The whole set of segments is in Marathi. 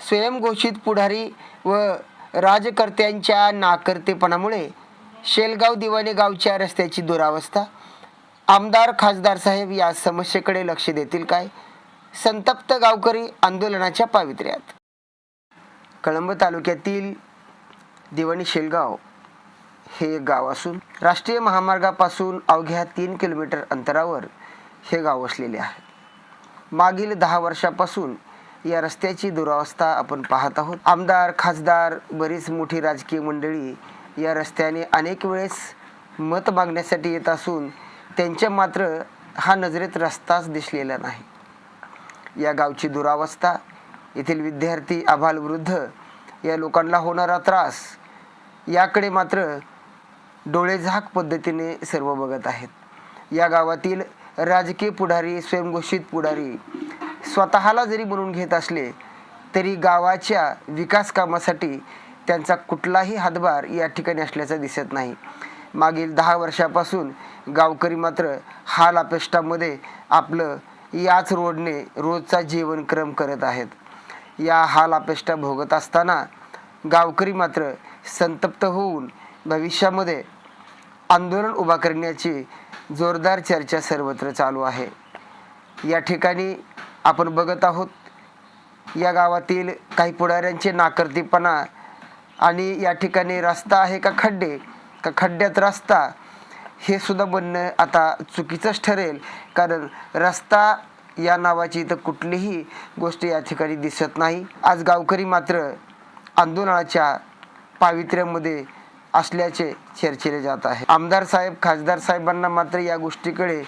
स्वयंघोषित पुढारी व राजकर्त्यांच्या नाकर्तेपणामुळे शेलगाव दिवाणे गावच्या रस्त्याची दुरावस्था. आमदार खासदार साहेब या समस्येकडे लक्ष देतील काय? संतप्त गावकरी आंदोलनाच्या पावित्र्यात. कळंब तालुक्यातील दिवाणी शेलगाव हे एक गाव असून राष्ट्रीय महामार्गापासून अवघ्या 3 किलोमीटर अंतरावर हे गाव वसलेले आहे. मागील 10 वर्षापासून या रस्त्याची दुरावस्था आपण पाहत आहोत. आमदार खासदार बरीच मोठी राजकीय मंडळी या रस्त्याने अनेक वेळेस मत मागण्यासाठी येत असून त्यांच्या मात्र हा नजरेत रस्ताच दिसलेला नाही. या गावची दुरावस्था, येथील विद्यार्थी, आबाल, वृद्ध या लोकांना होणारा त्रास याकडे मात्र डोळेझाक पद्धतीने सर्व बघत आहेत. या गावातील राजकीय पुढारी, स्वयंघोषित पुढारी स्वतःला जरी म्हणून घेत असले तरी गावाच्या विकास कामासाठी त्यांचा कुठलाही हातभार या ठिकाणी असल्याचं दिसत नाही. मागील 10 वर्षापासून गावकरी मात्र हाल अपेष्टामध्ये आपलं याच रोडने रोजचा जीवनक्रम करत आहेत. या हाल अपेष्टा भोगत असताना गावकरी मात्र संतप्त होऊन भविष्यामध्ये आंदोलन उभा करण्याची जोरदार चर्चा सर्वत्र चालू आहे. या ठिकाणी आपण बघत आहोत या गावातील काही पुढाऱ्यांचे नाकर्तेपणा आणि या ठिकाणी रस्ता आहे का खड्डे, का खड्ड्यात रस्ता, हे सुद्धा म्हणणं आता चुकीचंच ठरेल. कारण रस्ता या नावाची इथं कुठलीही गोष्ट या ठिकाणी दिसत नाही. आज गावकरी मात्र आंदोलनाच्या पावित्र्यामध्ये असल्याचे चर्चेले जात आहे. आमदार साहेब, खासदार साहेबांना मात्र या गोष्टीकडे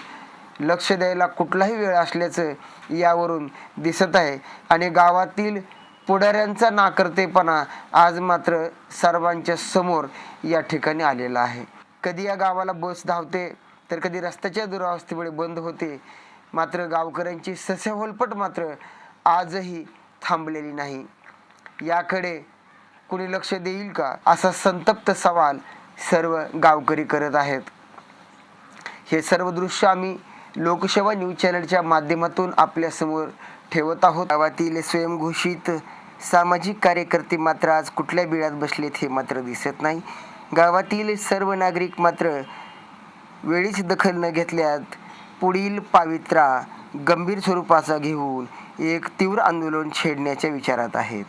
लक्ष द्यायला कुठलाही वेळ असल्याचं यावरून दिसत आहे. आणि गावातील पुढाऱ्यांचा नाकर्तेपणा आज मात्र सर्वांच्या समोर या ठिकाणी आलेला आहे. कधी या गावाला बस धावते तर कधी रस्त्याच्या दुरावस्थेमुळे बंद होते. मात्र गावकऱ्यांची ससेहोलपट मात्र आजही थांबलेली नाही. याकडे कुणी लक्ष देईल का, असा संतप्त सवाल सर्व गावकरी करत आहेत. हे सर्व दृश्य आम्ही लोकसेवा न्यूज चॅनलच्या माध्यमातून आपल्यासमोर ठेवत आहोत. गावातील स्वयंघोषित सामाजिक कार्यकर्ते मात्र आज कुठल्या बिळात बसलेत हे मात्र दिसत नाही. गावातील सर्व नागरिक मात्र वेळीच दखल न घेतल्यात पुढील पावित्रा गंभीर स्वरूपाचा घेऊन एक तीव्र आंदोलन छेडण्याच्या विचारात आहेत.